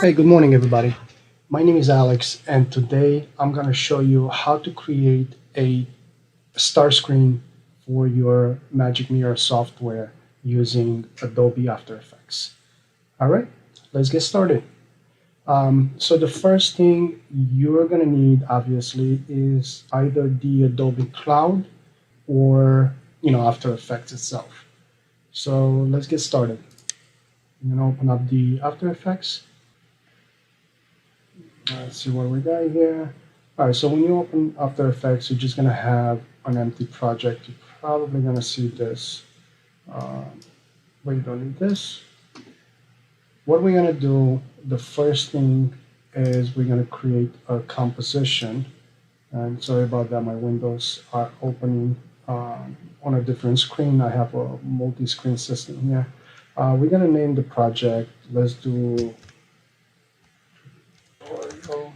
Hey, good morning, everybody. My name is Alex, and today I'm going to show you how to create a start screen for your Magic Mirror software using Adobe After Effects. All right, let's get started. So the first thing you're going to need, obviously, is either the Adobe Cloud or After Effects itself. So let's get started. I'm going to open up the After Effects. Let's see what we got here. All right, so when you open After Effects, you're just gonna have an empty project. You're probably gonna see this, but you don't need this. What we're gonna do, the first thing is we're gonna create a composition. And sorry about that, my windows are opening on a different screen. I have a multi-screen system here. We're gonna name the project. Let's do tutorial.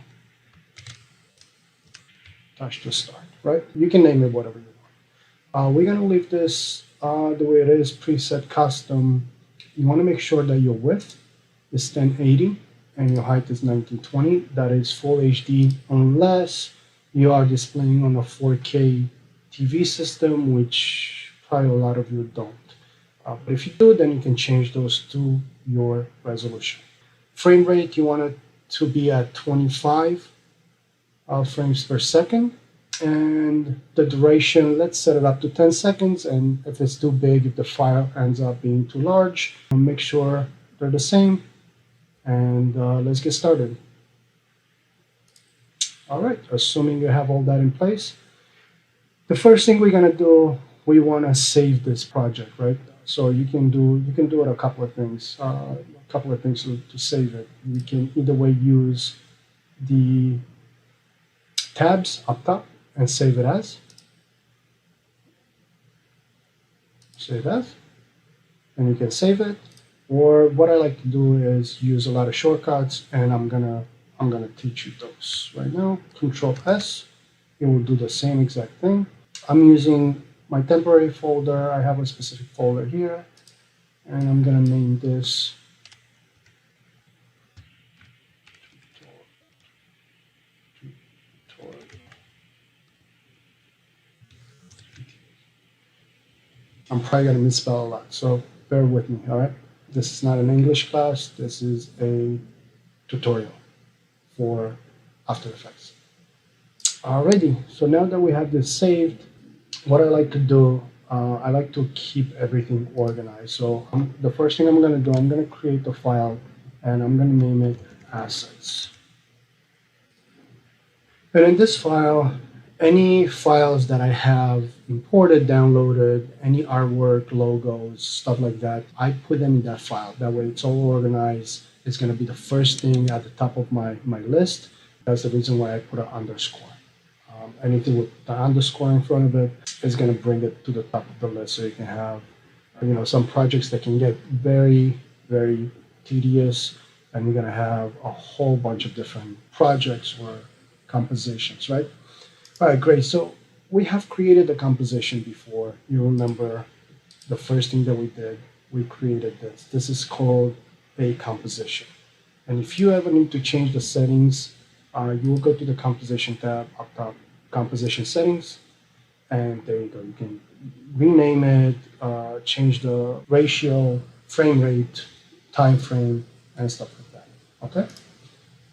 Touch to start, right? You can name it whatever you want. We're gonna leave this the way it is, preset custom. You wanna make sure that your width is 1080 and your height is 1920. That is full HD, unless you are displaying on a 4K TV system, which probably a lot of you don't. But if you do, then you can change those to your resolution. Frame rate, you want it to be at 25 frames per second, and the duration, let's set it up to 10 seconds. And if it's too big, if the file ends up being too large, make sure they're the same. And let's get started. All right, assuming you have all that in place, the first thing we're gonna do, we want to save this project, right? So you can do it a couple of things, to save it. You can either way use the tabs up top and save it as. And you can save it. Or what I like to do is use a lot of shortcuts, and I'm gonna teach you those right now. Control S, it will do the same exact thing. I'm using my temporary folder. I have a specific folder here, and I'm gonna name this I'm probably going to misspell a lot, so bear with me, all right? This is not an English class. This is a tutorial for After Effects. Alrighty, so now that we have this saved, what I like to do, I like to keep everything organized. So the first thing I'm going to do, I'm going to create a file, and I'm going to name it Assets. And in this file, any files that I have imported, downloaded, any artwork, logos, stuff like that, I put them in that file. That way it's all organized. It's going to be the first thing at the top of my list. That's the reason why I put an underscore. Anything with the underscore in front of it is going to bring it to the top of the list. So you can have, some projects that can get very, very tedious, and you're going to have a whole bunch of different projects or compositions, right? All right, great. So we have created a composition before. You remember the first thing that we did, we created this. This is called a composition. And if you ever need to change the settings, you will go to the composition tab up top, composition settings, and there you go. You can rename it, change the ratio, frame rate, time frame, and stuff like that. Okay,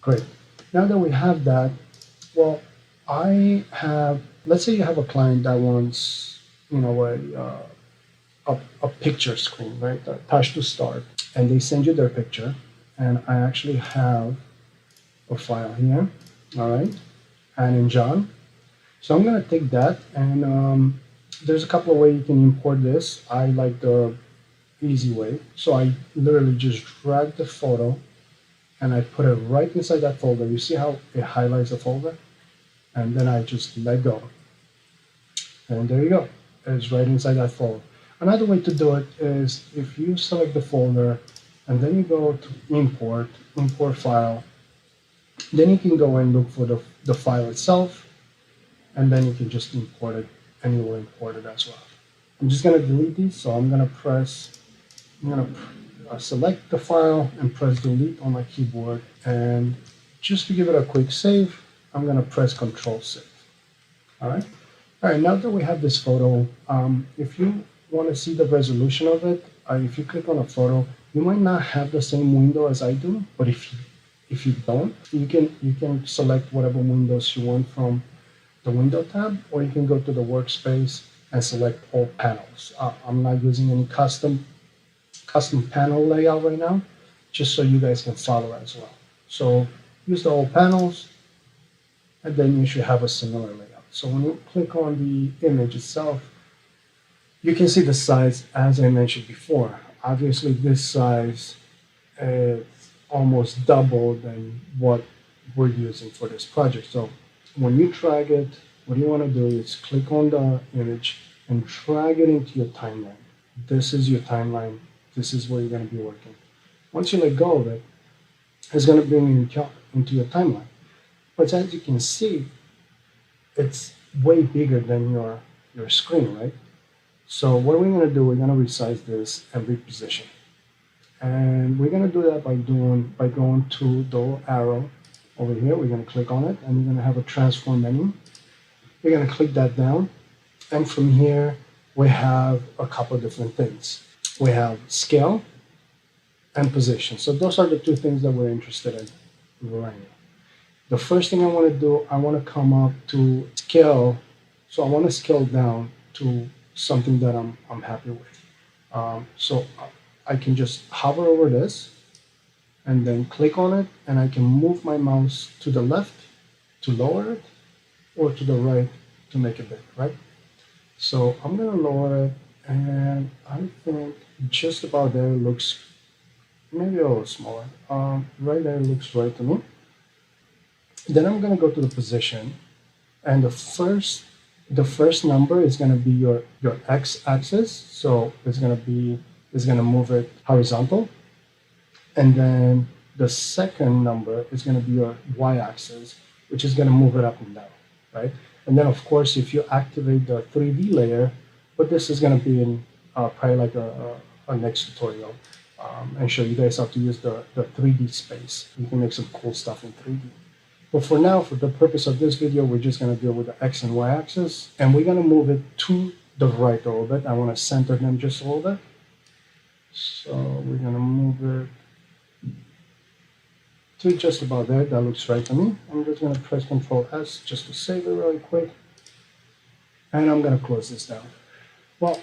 great. Now that we have that, well, let's say you have a client that wants, a picture screen, right? A touch to start, and they send you their picture, and I actually have a file here, all right, and in John. So I'm gonna take that, and there's a couple of ways you can import this. I like the easy way, so I literally just drag the photo, and I put it right inside that folder. You see how it highlights the folder? And then I just let go. And there you go. It's right inside that folder. Another way to do it is if you select the folder and then you go to import file, then you can go and look for the file itself, and then you can just import it, and you will import it as well. I'm just going to delete these, so I'm going to select the file and press delete on my keyboard. And just to give it a quick save, I'm going to press Control Save. All right. All right. Now that we have this photo, if you want to see the resolution of it, if you click on a photo, you might not have the same window as I do. But if you don't, you can select whatever windows you want from the window tab, or you can go to the workspace and select all panels. I'm not using any custom panel layout right now, just so you guys can follow as well. So use the all panels, and then you should have a similar layout. So when you click on the image itself, you can see the size as I mentioned before. Obviously, this size is almost double than what we're using for this project. So when you drag it, what you want to do is click on the image and drag it into your timeline. This is your timeline. This is where you're going to be working. Once you let go of it, it's going to bring you into your timeline. But as you can see, it's way bigger than your screen, right? So what we're going to do, we're going to resize this and reposition. And we're going to do that by going to the arrow over here. We're going to click on it, and we're going to have a transform menu. We're going to click that down, and from here we have a couple of different things. We have scale and position. So those are the two things that we're interested in right now. The first thing I want to do, I want to come up to scale. So I want to scale down to something that I'm happy with. So I can just hover over this and then click on it, and I can move my mouse to the left to lower it, or to the right to make it big, right? So I'm going to lower it, and I think just about there looks maybe a little smaller. Right there looks right to me. Then I'm going to go to the position, and the first number is going to be your x-axis. So it's going to move it horizontal, and then the second number is going to be your y-axis, which is going to move it up and down, right? And then of course, if you activate the 3D layer, but this is going to be in probably like a next tutorial, and show you guys how to use the 3D space. You can make some cool stuff in 3D. But for now, for the purpose of this video, we're just going to deal with the X and Y axis, and we're going to move it to the right a little bit. I want to center them just a little bit. So we're going to move it to just about there. That looks right to me. I'm just going to press Control S just to save it really quick. And I'm going to close this down. Well,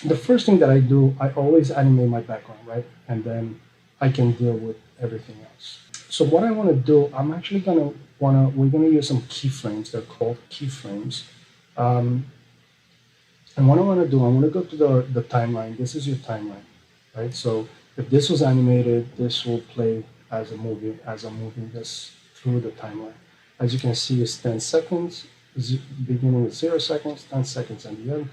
the first thing that I do, I always animate my background, right? And then I can deal with everything else. So what I want to do, I'm actually we're going to use some keyframes. They're called keyframes. And what I want to do, I want to go to the timeline. This is your timeline, right? So if this was animated, this will play as a movie as I'm moving this through the timeline. As you can see, it's 10 seconds, beginning with 0 seconds, 10 seconds at the end.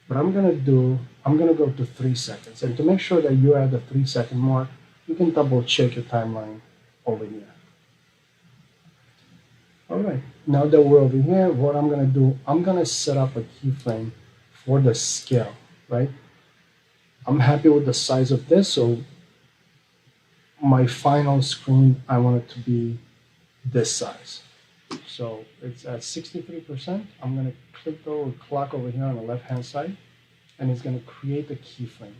What I'm going to go to 3 seconds. And to make sure that you're at the 3-second mark, you can double check your timeline over here. All right, now that we're over here, what I'm going to do, I'm going to set up a keyframe for the scale, right? I'm happy with the size of this, so my final screen, I want it to be this size. So it's at 63%. I'm going to click the little clock over here on the left-hand side, and it's going to create a keyframe.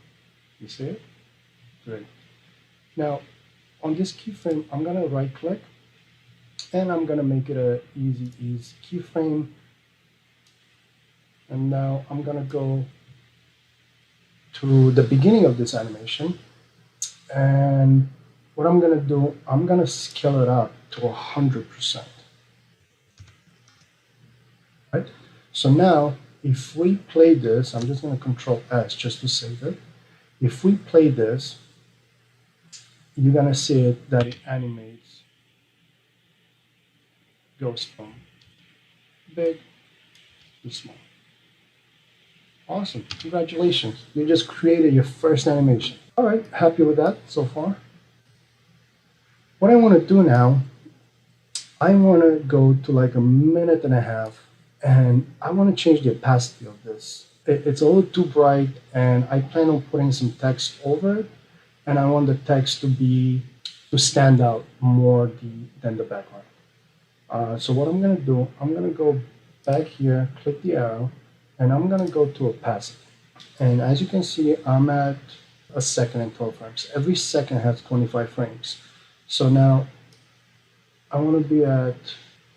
You see it? Great. Now, on this keyframe, I'm going to right-click, and I'm going to make it a easy ease keyframe. And now I'm going to go to the beginning of this animation, and what I'm going to do, I'm going to scale it up to 100%. Right? So now, if we play this, I'm just going to Control S just to save it. If we play this, you're going to see it that it animates, goes from big to small. Awesome. Congratulations. You just created your first animation. All right. Happy with that so far. What I want to do now, I want to go to like 1.5 minutes, and I want to change the opacity of this. It's a little too bright, and I plan on putting some text over it. and I want the text to stand out more than the background. So what I'm going to do, I'm going to go back here, click the arrow, and I'm going to go to opacity. And as you can see, I'm at a second and 12 frames. Every second has 25 frames. So now I want to be at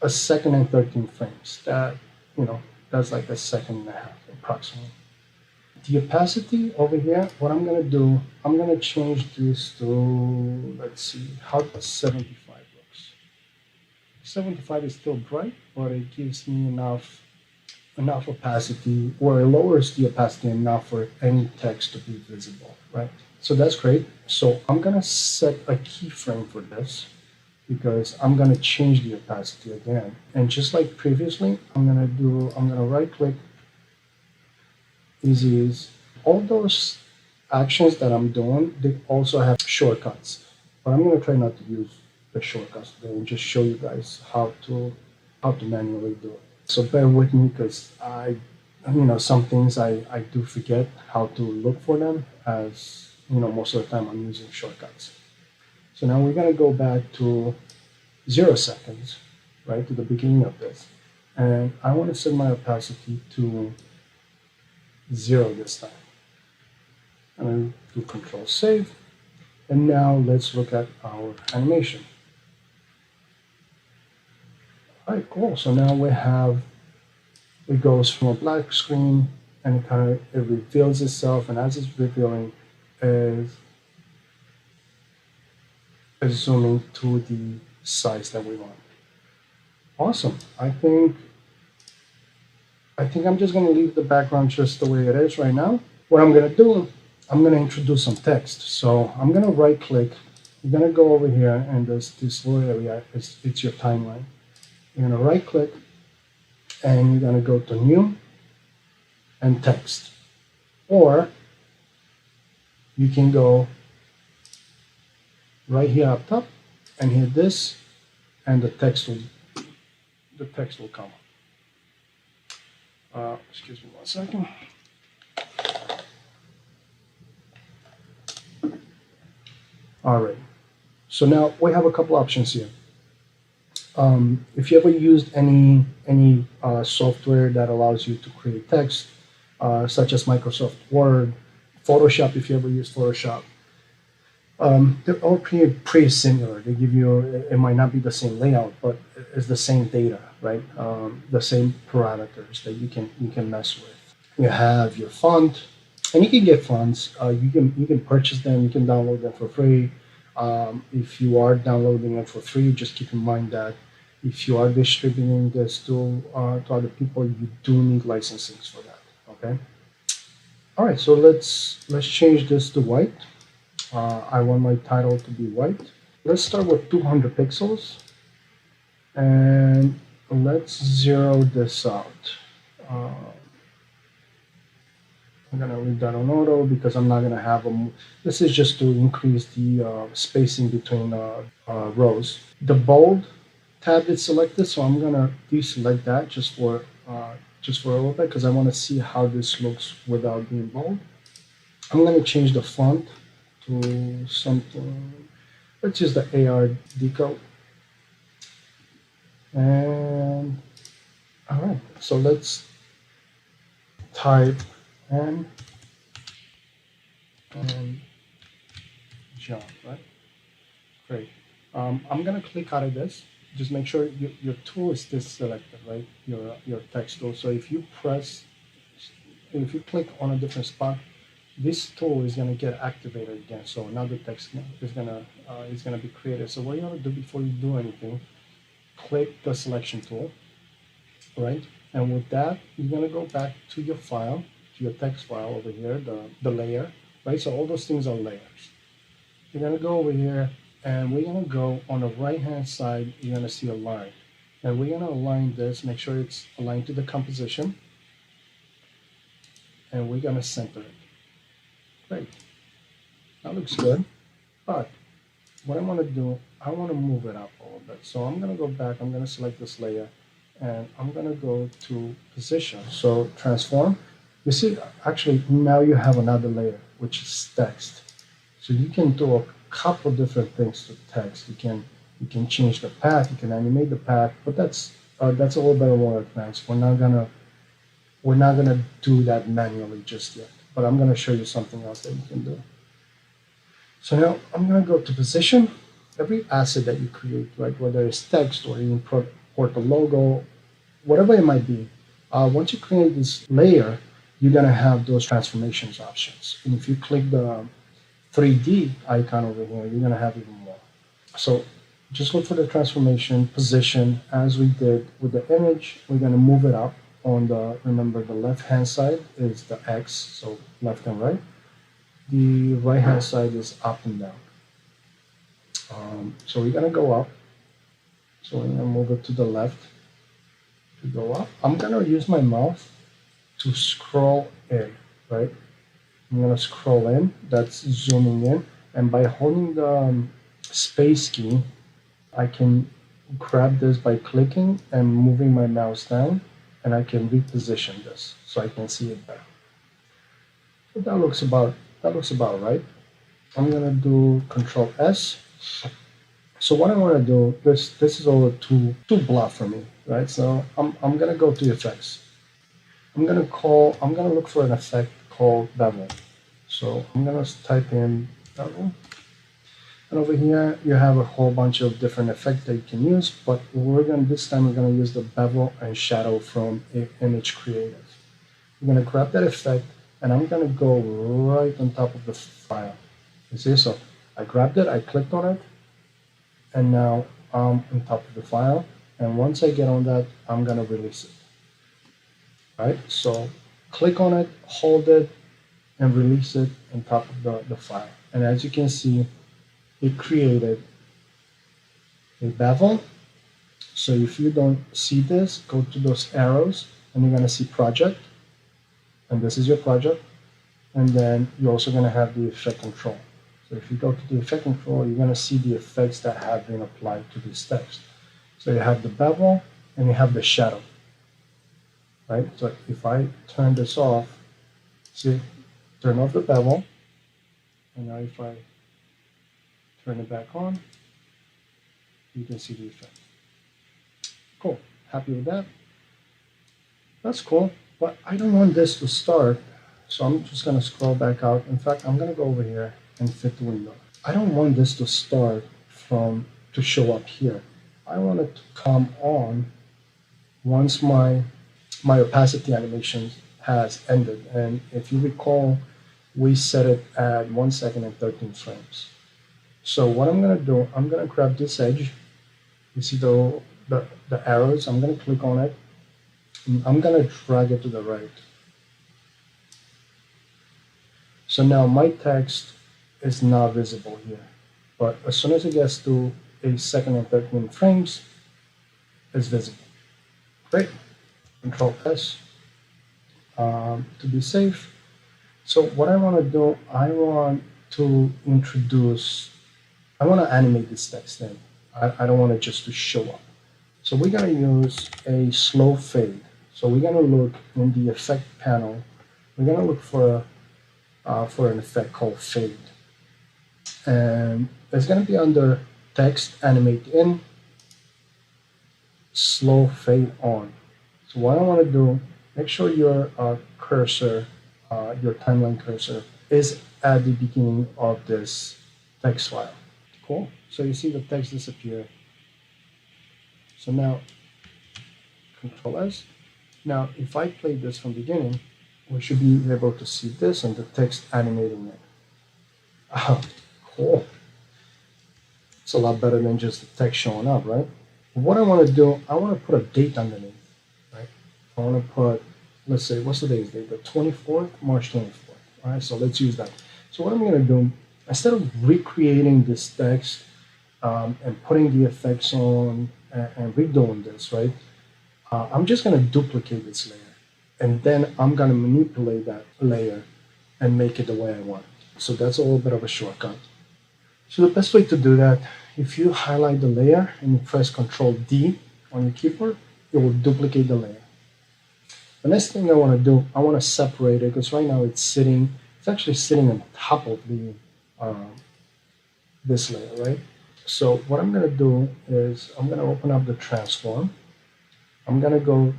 a second and 13 frames. That's like a second and a half approximately. The opacity over here, what I'm going to do, I'm going to change this to, let's see, how 75 looks. 75 is still bright, but it gives me enough opacity, or it lowers the opacity enough for any text to be visible, right? So that's great. So I'm gonna set a keyframe for this because I'm gonna change the opacity again. And just like previously, I'm gonna right click, easy ease. All those actions that I'm doing, they also have shortcuts. But I'm gonna try not to use the shortcuts today and just show you guys how to manually do it. So bear with me because some things I do forget how to look for them, as most of the time I'm using shortcuts. So now we're gonna go back to 0 seconds, right, to the beginning of this. And I want to set my opacity to 0 this time. I'm going to do Control Save. And now let's look at our animation. All right, cool. So now it goes from a black screen and it reveals itself, and as it's revealing, is zooming to the size that we want. Awesome. I think I'm just going to leave the background just the way it is right now. What I'm going to do, I'm going to introduce some text. So I'm going to right click. You're going to go over here, and there's this little area. It's your timeline. You're going to right click, and you're going to go to New and Text. Or you can go right here up top and hit this, and the text will come. Excuse me 1 second. All right. So now we have a couple options here. If you ever used any software that allows you to create text, such as Microsoft Word, Photoshop, if you ever use Photoshop, they're all pretty similar. They give you, it might not be the same layout, but it's the same data, right? The same parameters that you can mess with. You have your font, and you can get fonts. You can purchase them. You can download them for free. If you are downloading it for free, just keep in mind that if you are distributing this to other people, you do need licensing for that. Okay. All right. So let's change this to white. I want my title to be white. Let's start with 200 pixels, and let's zero this out. I'm gonna leave that on auto because I'm not gonna have them. This is just to increase the spacing between rows. The bold tab is selected, so I'm gonna deselect that just for a little bit because I want to see how this looks without being bold. I'm gonna change the font to something. Let's use the AR deco. And all right, so let's type and John, right? Great. I'm gonna click out of this. Just make sure your tool is still selected, right? Your text tool. So if you click on a different spot, this tool is gonna get activated again. So now the text is gonna be created. So what you wanna do before you do anything, click the selection tool, right? And with that, you're gonna go back to your file, to your text file over here, the layer, right? So all those things are layers. You're gonna go over here, and we're gonna go on the right-hand side. You're gonna see a line, and we're gonna align this, make sure it's aligned to the composition, and we're gonna center it. Great. That looks good, but what I want to do, I want to move it up a little bit. So I'm going to go back, I'm going to select this layer, and I'm going to go to position. So transform. You see, actually, now you have another layer, which is text. So you can do a couple different things to text. You can change the path, you can animate the path, but that's a little bit more advanced. We're not gonna do that manually just yet. But I'm gonna show you something else that you can do. So now I'm gonna go to position. Every asset that you create, right, whether it's text or you import a logo, whatever it might be, once you create this layer, you're gonna have those transformations options. And if you click the 3D icon over here, you're gonna have even more. So just look for the transformation position as we did with the image. We're gonna move it up on the, remember the left-hand side is the X, so left and right. The right-hand side is up and down. So we're gonna go up. So we're gonna move it to the left to go up. I'm gonna use my mouse to scroll in, right? I'm gonna scroll in, that's zooming in. And by holding the space key, I can grab this by clicking and moving my mouse down, and I can reposition this so I can see it better. So that looks about right. I'm gonna do Control S. So what I want to do, this is all too bluff for me, right? So I'm gonna go to effects. I'm gonna look for an effect called bevel. So I'm gonna type in bevel. And over here, you have a whole bunch of different effects that you can use, but this time we're gonna use the bevel and shadow from Image Creative. I'm gonna grab that effect, and I'm gonna go right on top of the file. You see, so I grabbed it, I clicked on it, and now I'm on top of the file. And once I get on that, I'm gonna release it. Right, so click on it, hold it, and release it on top of the file. And as you can see, it created a bevel. So if you don't see this, go to those arrows and you're gonna see project. And this is your project. And then you're also gonna have the effect control. So if you go to the effect control, you're gonna see the effects that have been applied to this text. So you have the bevel and you have the shadow. Right, so if I turn this off, see, turn off the bevel, and now if I turn it back on, you can see the effect. Cool, happy with that? That's cool, but I don't want this to start, so I'm just gonna scroll back out. In fact, I'm gonna go over here and fit the window. I don't want this to start to show up here. I want it to come on once my opacity animation has ended. And if you recall, we set it at 1 second and 13 frames. So what I'm gonna do, I'm gonna grab this edge. You see the arrows, I'm gonna click on it. And I'm gonna drag it to the right. So now my text is not visible here. But as soon as it gets to 1 second and 13 frames, it's visible. Great. Control S to be safe. So what I want to do, I want to animate this text in. I don't want it just to show up. So we're going to use a slow fade. So we're going to look in the effect panel. We're going to look for an effect called fade. And it's going to be under text animate in, slow fade on. So what I want to do, make sure your cursor, your timeline cursor, is at the beginning of this text file. Cool. So you see the text disappear. So now, Control S. Now, if I play this from the beginning, we should be able to see this and the text animating it. Oh, cool. It's a lot better than just the text showing up, right? What I want to do, I want to put a date underneath. I want to put, let's say, what's today's date? The 24th, March 24th. All right, so let's use that. So what I'm going to do, instead of recreating this text and putting the effects on and redoing this, right? I'm just going to duplicate this layer. And then I'm going to manipulate that layer and make it the way I want. So that's a little bit of a shortcut. So the best way to do that, if you highlight the layer and you press Control D on your keyboard, it will duplicate the layer. The next thing I want to do, I want to separate it because right now it's actually sitting on top of um, this layer, right? So what I'm going to do is I'm going to open up the transform. I'm going to go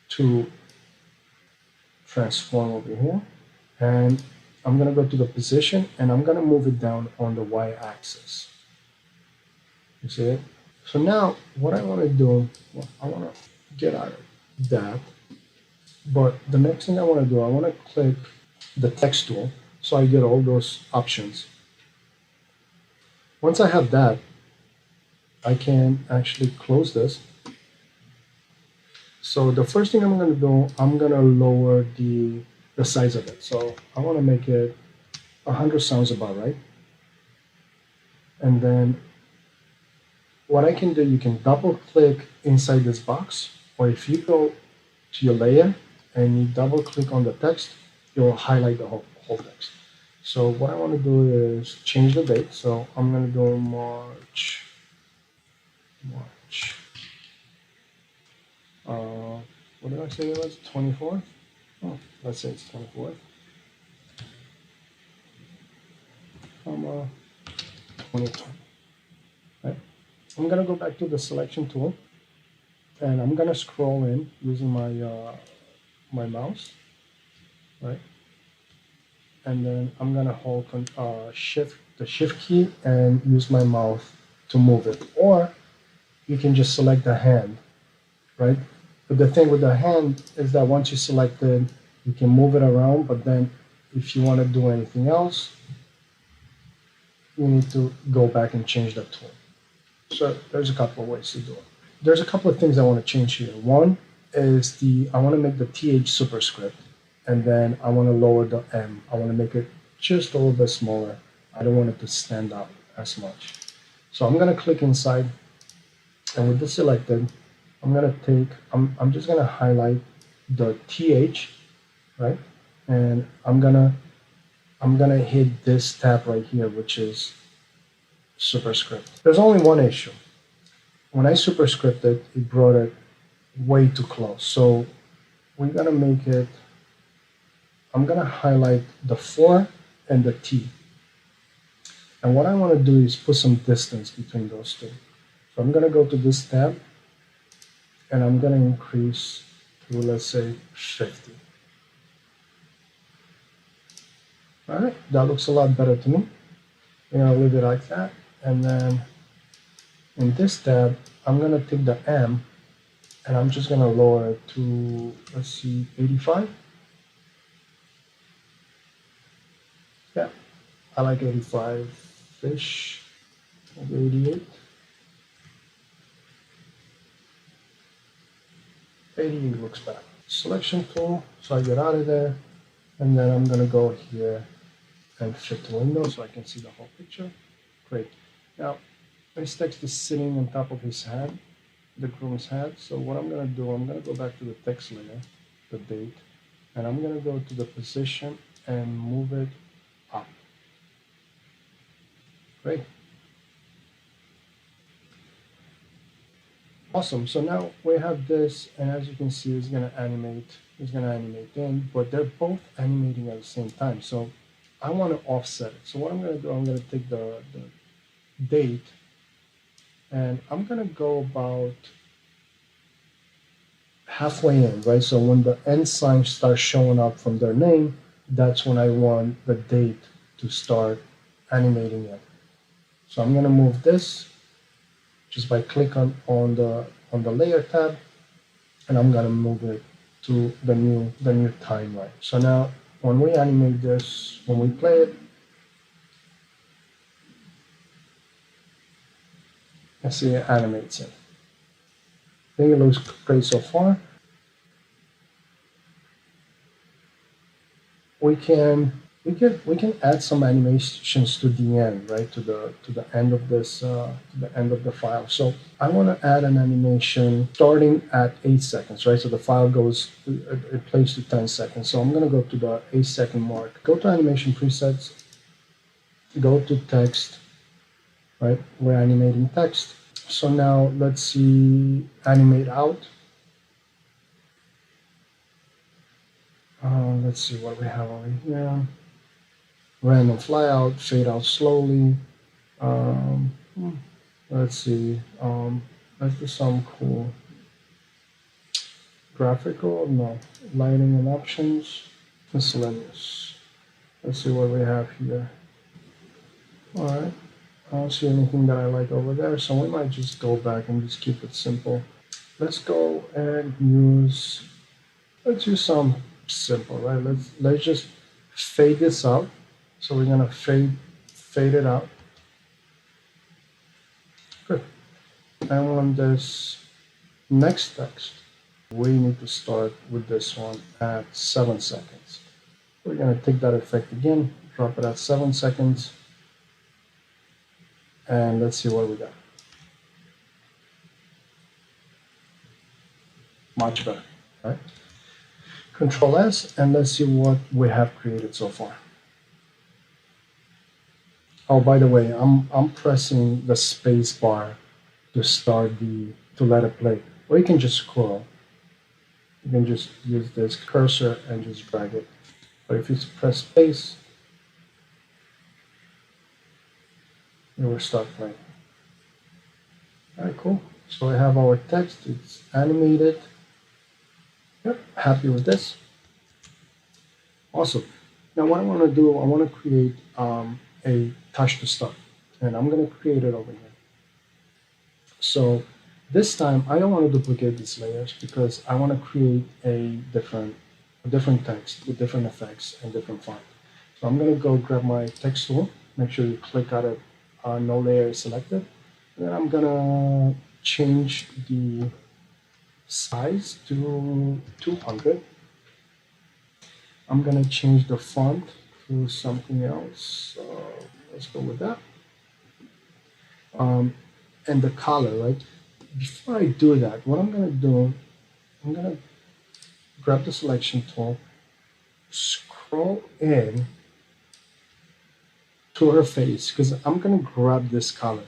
to transform over here, and I'm going to go to the position, and I'm going to move it down on the y-axis. You see it? So now what I want to do, well, I want to get out of that, but the next thing I want to do, I want to click the text tool so I get all those options. Once I have that, I can actually close this. So the first thing I'm going to do, I'm going to lower the size of it. So I want to make it 100 sounds about right. And then what I can do, you can double click inside this box, or if you go to your layer and you double click on the text, it will highlight the whole text. So what I want to do is change the date. So I'm going to do March. What did I say it was? 24th? Oh, let's say it's 24th. 2020. Right? I'm going to go back to the selection tool, and I'm going to scroll in using my mouse, right? And then I'm going to hold the shift key and use my mouse to move it. Or you can just select the hand, right? But the thing with the hand is that once you select it, you can move it around, but then if you want to do anything else, you need to go back and change that tool. So there's a couple of ways to do it. There's a couple of things I want to change here. One is I want to make the TH superscript, and then I want to lower the M. I want to make it just a little bit smaller. I don't want it to stand out as much. So I'm going to click inside, and with this selected, I'm just going to highlight the TH, right? And I'm gonna hit this tab right here, which is superscript. There's only one issue. When I superscripted, it brought it way too close. So we're gonna make it, I'm gonna highlight the 4 and the T. And what I wanna do is put some distance between those two. So I'm gonna go to this tab, and I'm gonna increase to, let's say, 50. All right, that looks a lot better to me. I'm gonna leave it like that. And then in this tab, I'm gonna take the M, and I'm just gonna lower it to, let's see, 85. Yeah, I like 85-ish, maybe 88. 88 looks better. Selection tool, so I get out of there, and then I'm gonna go here and fit the window so I can see the whole picture. Great. Now, this text is sitting on top of his head, the groom's head. So what I'm gonna do, I'm gonna go back to the text layer, the date, and I'm gonna go to the position and move it up. Great. Awesome. So now we have this, and as you can see, it's gonna animate in, but they're both animating at the same time. So I want to offset it. So what I'm gonna do, I'm gonna take the date, and I'm gonna go about halfway in, right? So when the end sign starts showing up from their name, that's when I want the date to start animating it. So I'm gonna move this just by clicking on the layer tab, and I'm gonna move it to the new timeline. So now when we animate this, when we play it, I see it animates it. I think it looks great so far. We can add some animations to the end, right? To the end of this to the end of the file. So I want to add an animation starting at 8 seconds, right? So the file goes, it plays to 10 seconds. So I'm going to go to the 8-second mark. Go to animation presets. Go to text, right? We're animating text. So now let's see, animate out. Let's see what we have over here. random flyout, fade out slowly. Um, let's see. Let's do some cool graphical. No, lighting and options. Miscellaneous. Let's see what we have here. All right. I don't see anything that I like over there, so we might just go back and just keep it simple. Let's go and let's use some simple, right? Let's just fade this out. So we're gonna fade it out. Good. And on this next text, we need to start with this one at 7 seconds. We're gonna take that effect again, drop it at 7 seconds, and let's see what we got. Much better, right? Control S, and let's see what we have created so far. Oh, by the way, I'm pressing the space bar to to let it play. Or you can just scroll. You can just use this cursor and just drag it. But if you press space, it will start playing. All right, cool. So we have our text. It's animated. Yep, happy with this. Awesome. Now what I want to do, I want to create a touch to start. And I'm going to create it over here. So this time I don't want to duplicate these layers because I want to create a different text with different effects and different font. So I'm going to go grab my text tool, make sure you click out of no layer is selected. And then I'm going to change the size to 200. I'm going to change the font to something else. Let's go with that. And the color, right? Before I do that, what I'm going to do, I'm going to grab the selection tool, scroll in to her face, because I'm going to grab this color.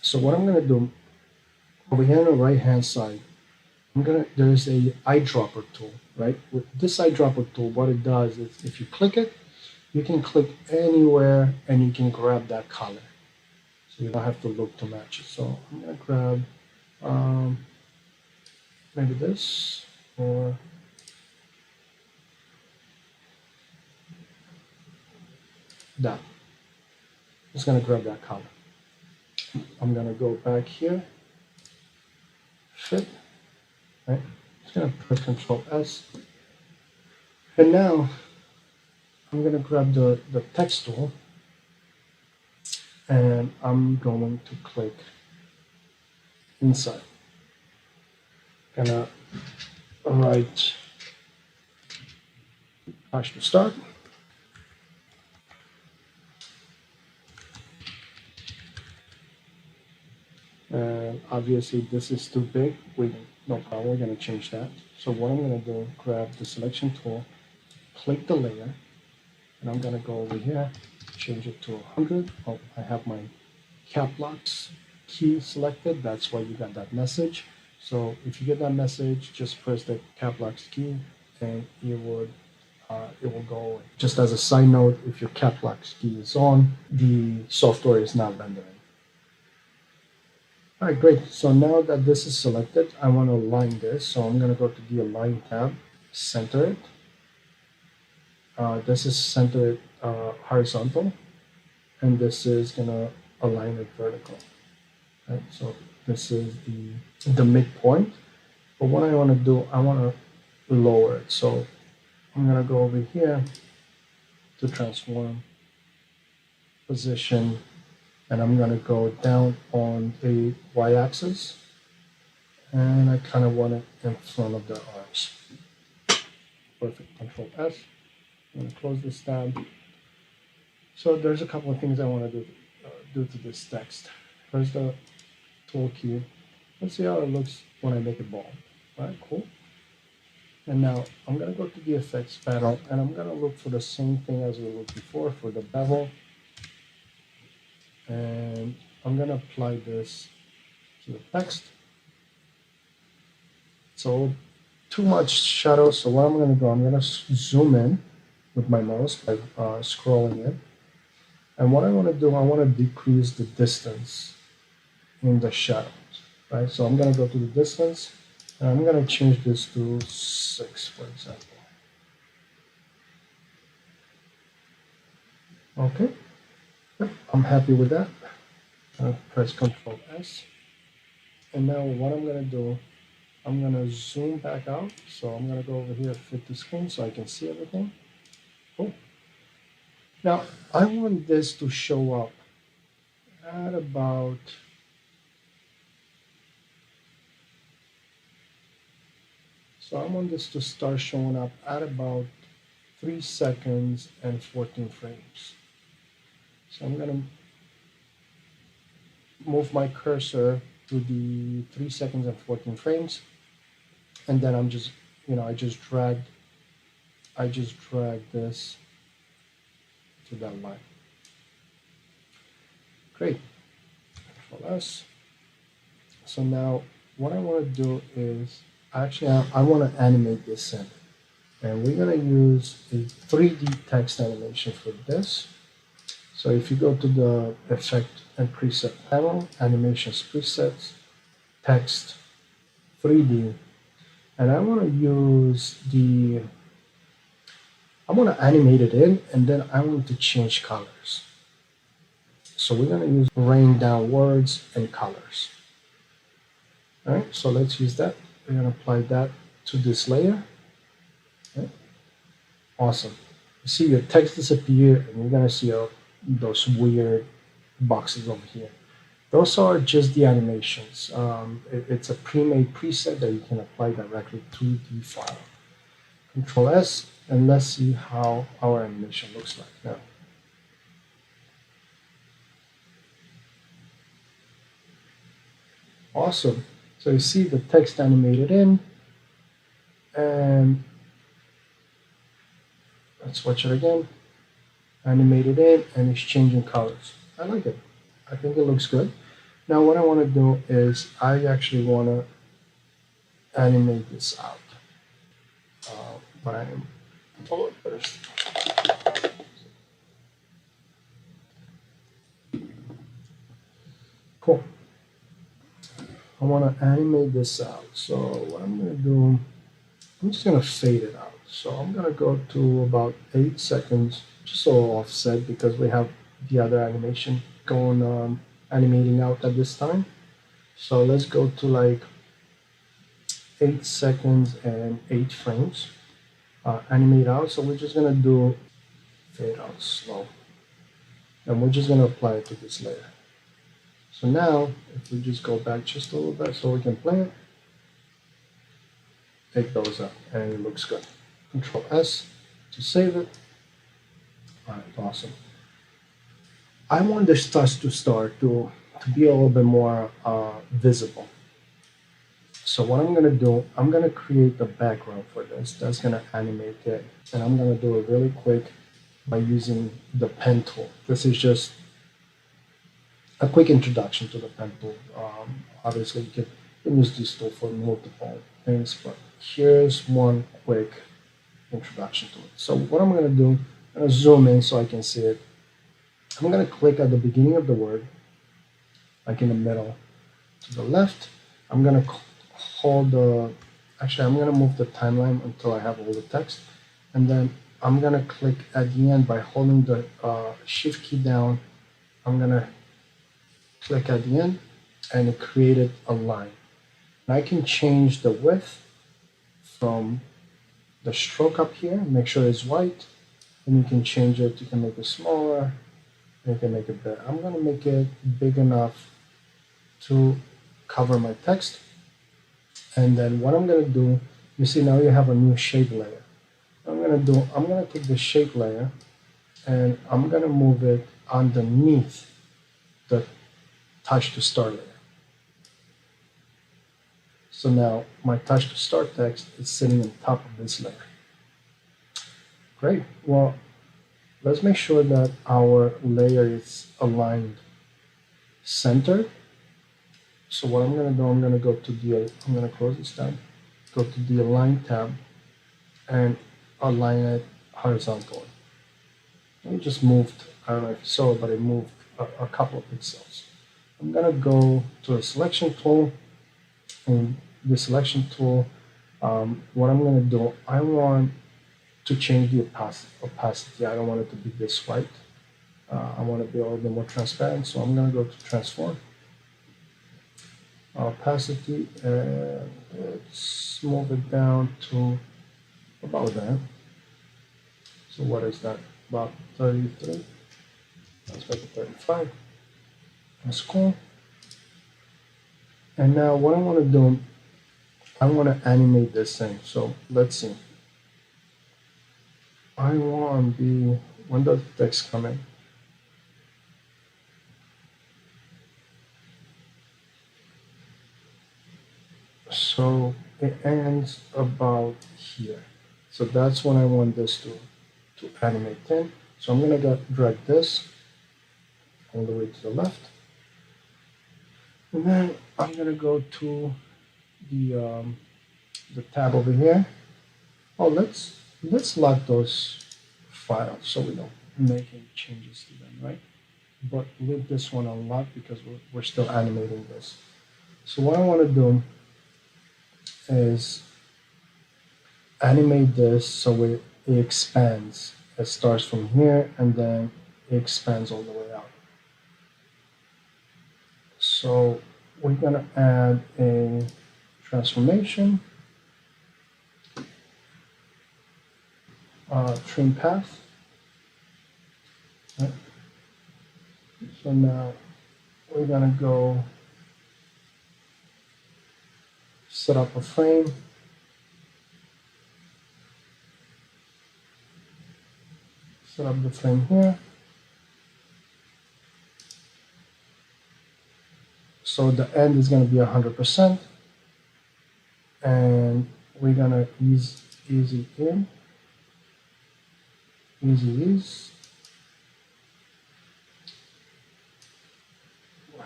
So what I'm going to do, over here on the right hand side, there's a eyedropper tool, right? With this eyedropper tool, what it does is if you click it, you can click anywhere and you can grab that color. So you don't have to look to match it. So I'm going to grab maybe this, or that. Just going to grab that color. I'm going to go back here, fit, right? Just going to press Control S. And now I'm going to grab the text tool and I'm going to click inside. Gonna write hash to start. And obviously this is too big. No problem, we're gonna change that. So what I'm gonna do, grab the selection tool, click the layer, and I'm gonna go over here, change it to 100. Oh, I have my cap locks key selected. That's why you got that message. So if you get that message, just press the cap locks key and it will go away. Just as a side note, if your cap locks key is on, the software is not rendering. All right, great. So now that this is selected, I want to align this. So I'm going to go to the Align tab, center it. This is centered horizontal, and this is going to align it vertical. Right? So this is the midpoint. But what I want to do, I want to lower it. So I'm going to go over here to transform, position, and I'm going to go down on the y-axis, and I kind of want it in front of the arms. Perfect. Control S. I'm going to close this tab. So there's a couple of things I want to do to this text. First, the tool key. Let's see how it looks when I make it bold. All right, cool. And now I'm going to go to the effects panel, and I'm going to look for the same thing as we looked before for the bevel. And I'm going to apply this to the text. So too much shadow. So what I'm going to do, I'm going to zoom in with my mouse by scrolling it. And what I want to do, I want to decrease the distance in the shadows, right? So I'm going to go to the distance, and I'm going to change this to 6, for example. Okay, yep, I'm happy with that. I'll press Control S. And now what I'm going to do, I'm going to zoom back out. So I'm going to go over here, fit the screen so I can see everything. Cool. Now I want this to show up at about, so I want this to start showing up at about 3 seconds and 14 frames. So I'm going to move my cursor to the 3 seconds and 14 frames. And then I'm just, I just drag this to that line. Great. Control S. So now what I want to do is, actually I want to animate this in. And we're going to use a 3D text animation for this. So if you go to the Effect and Preset panel, Animations Presets, Text, 3D, and I want to animate it in, and then I want to change colors. So we're going to use rain down words and colors. All right, so let's use that. We're going to apply that to this layer. Okay. Awesome. You see your text disappear, and you're going to see those weird boxes over here. Those are just the animations. It's a pre-made preset that you can apply directly to the file. Control S, and let's see how our animation looks like now. Awesome. So you see the text animated in, and let's watch it again. Animated in, and it's changing colors. I like it. I think it looks good. Now what I want to do is I actually want to animate this out. But I am pull it first. Cool. I want to animate this out. So what I'm going to do, I'm just going to fade it out. So I'm going to go to about 8 seconds, just so offset because we have the other animation going animating out at this time. So let's go to like 8 seconds and 8 frames. Animate out. So we're just going to do fade out slow. And we're just going to apply it to this layer. So now, if we just go back just a little bit so we can play it, it goes up and it looks good. Control S to save it. All right, awesome. I want this touch to start to be a little bit more visible. So what I'm gonna do, I'm gonna create the background for this. That's gonna animate it. And I'm gonna do it really quick by using the pen tool. This is just a quick introduction to the pen tool. Obviously, you can use this tool for multiple things, but here's one quick introduction to it. So what I'm going to do, I'm going to zoom in so I can see it. I'm going to click at the beginning of the word, like in the middle. To the left, I'm going to hold I'm going to move the timeline until I have all the text. And then I'm going to click at the end by holding the shift key down. I'm going to click at the end, and it created a line. And I can change the width from the stroke up here, make sure it's white, and you can change it. You can make it smaller, and you can make it bigger. I'm going to make it big enough to cover my text. And then what I'm going to do, you see now you have a new shape layer. I'm going to take the shape layer, and I'm going to move it underneath the touch to start layer. So now my touch to start text is sitting on top of this layer. Great. Well, let's make sure that our layer is aligned centered. So what I'm going to do, I'm going to close this tab, go to the Align tab, and align it horizontally. It just moved, I don't know if you saw, but it moved a couple of pixels. I'm gonna go to the selection tool. In the selection tool, what I'm gonna do, I want to change the opacity. I don't want it to be this white. I want to be a little bit more transparent, so I'm gonna go to transform, opacity, and let's move it down to about that. So what is that? About 33. Let's make it 35. That's cool. And now what I want to do, I want to animate this thing. So let's see. I want the, when does the text come in? So it ends about here. So that's when I want this to animate in. So I'm gonna drag this all the way to the left. And then I'm gonna go to the tab over here. Oh, let's lock those files so we don't make any changes to them, right? But leave this one unlocked because we're still animating this. So what I want to do is animate this so it expands. It starts from here and then it expands all the way out. So we're gonna add a transformation, trim path. Right? So now we're gonna go set up a frame. Set up the frame here. So the end is going to be 100%. And we're going to easy in, easy ease.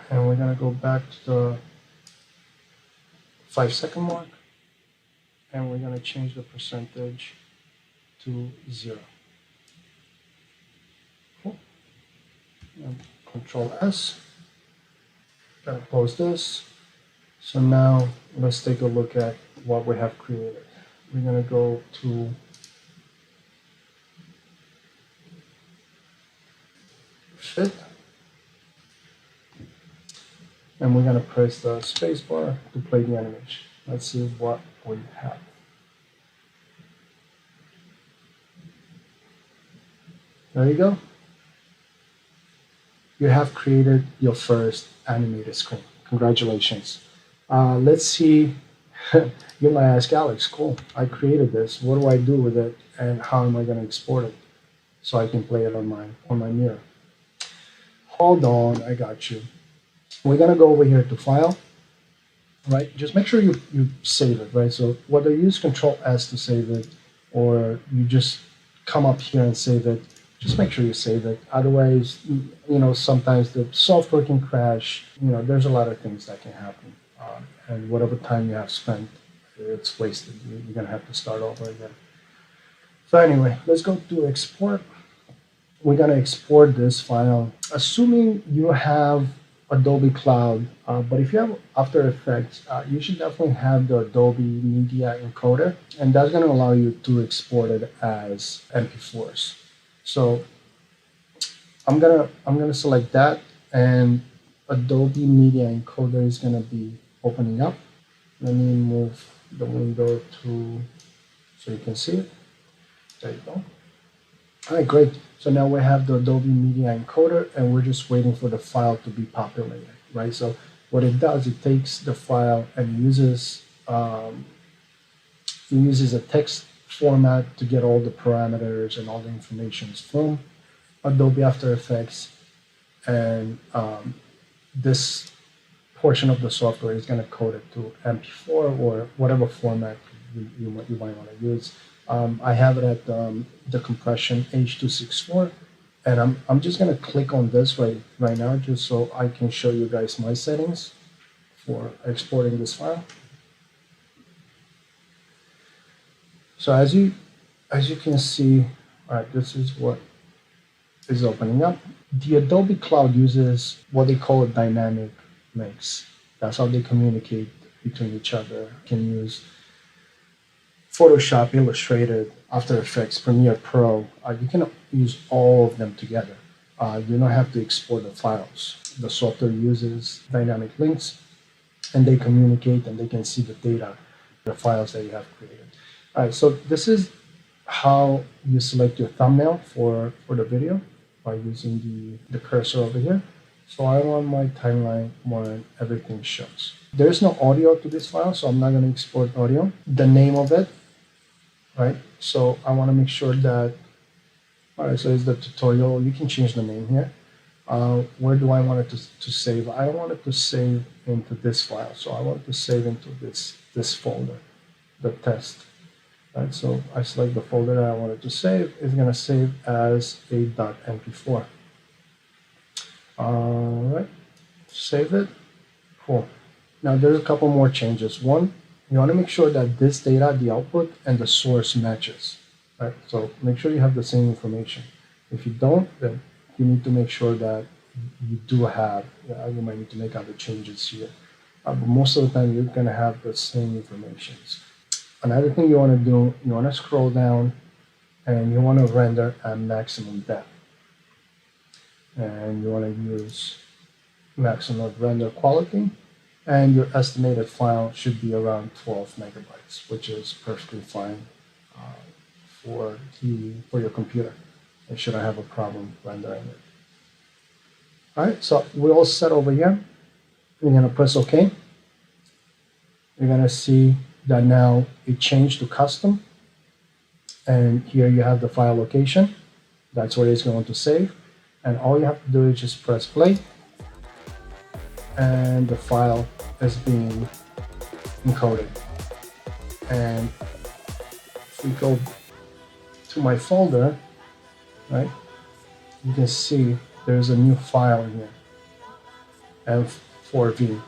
And we're going to go back to the 5-second mark. And we're going to change the percentage to 0. Cool. And Control S. Gonna close this. So now let's take a look at what we have created. We're gonna go to Fit, and we're gonna press the space bar to play the animation. Let's see what we have. There you go. You have created your first animated screen. Congratulations. Let's see. You might ask, Alex, cool, I created this. What do I do with it and how am I going to export it so I can play it on my mirror? Hold on, I got you. We're going to go over here to File, right? Just make sure you save it, right? So whether you use Control S to save it or you just come up here and save it, just make sure you save it. Otherwise, sometimes the software can crash. There's a lot of things that can happen. And whatever time you have spent, it's wasted. You're going to have to start over again. So anyway, let's go to export. We're going to export this file, assuming you have Adobe Cloud. But if you have After Effects, you should definitely have the Adobe Media Encoder. And that's going to allow you to export it as MP4s. So I'm gonna select that, and Adobe Media Encoder is gonna be opening up. Let me move the window so you can see it. There you go. All right, great. So now we have the Adobe Media Encoder, and we're just waiting for the file to be populated, right? So what it does, it takes the file and uses a text format to get all the parameters and all the information from Adobe After Effects, and this portion of the software is going to code it to MP4 or whatever format you might want to use. I have it at the compression H.264, and I'm just going to click on this right now just so I can show you guys my settings for exporting this file. So as you can see, All right, this is what is opening up. The Adobe Cloud uses what they call a dynamic mix. That's how they communicate between each other. You can use Photoshop, Illustrator, After Effects, Premiere Pro. You can use all of them together. You don't have to export the files. The software uses dynamic links, and they communicate, and they can see the data, the files that you have created. All right, so this is how you select your thumbnail for the video by using the cursor over here. So I want my timeline when everything shows. There's no audio to this file, so I'm not going to export audio. The name of it, right? So I want to make sure that, all right, so it's the tutorial. You can change the name here. Where do I want it to save? I don't want it to save into this file, so I want it to save into this folder, the test. Right, so I select the folder that I wanted to save. It's going to save as a .mp4. All right, save it. Cool. Now there's a couple more changes. One, you want to make sure that this data, the output, and the source matches. Right, so make sure you have the same information. If you don't, then you need to make sure that you do have. You might need to make other changes here. But most of the time, you're going to have the same information. Another thing you want to do, you want to scroll down and you want to render at maximum depth. And you want to use maximum render quality. And your estimated file should be around 12 megabytes, which is perfectly fine for your computer. And should I have a problem rendering it? All right, so we're all set over here. You're going to press OK. You're going to see that now it changed to custom, and here you have the file location. That's where it's going to save, and all you have to do is just press play, and the file is being encoded. And if we go to my folder, right, you can see there's a new file here, F4V.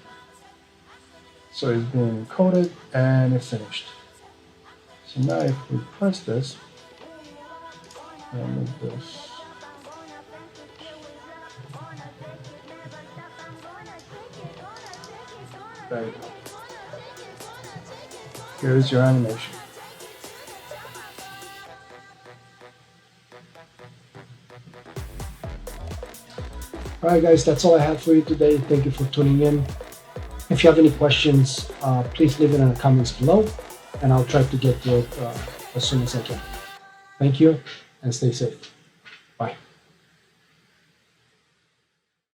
So it's being encoded and it's finished. So now if we press this, and move this, there you go. Here's your animation. All right, guys, that's all I have for you today. Thank you for tuning in. If you have any questions, please leave it in the comments below, and I'll try to get to it as soon as I can. Thank you, and stay safe. Bye.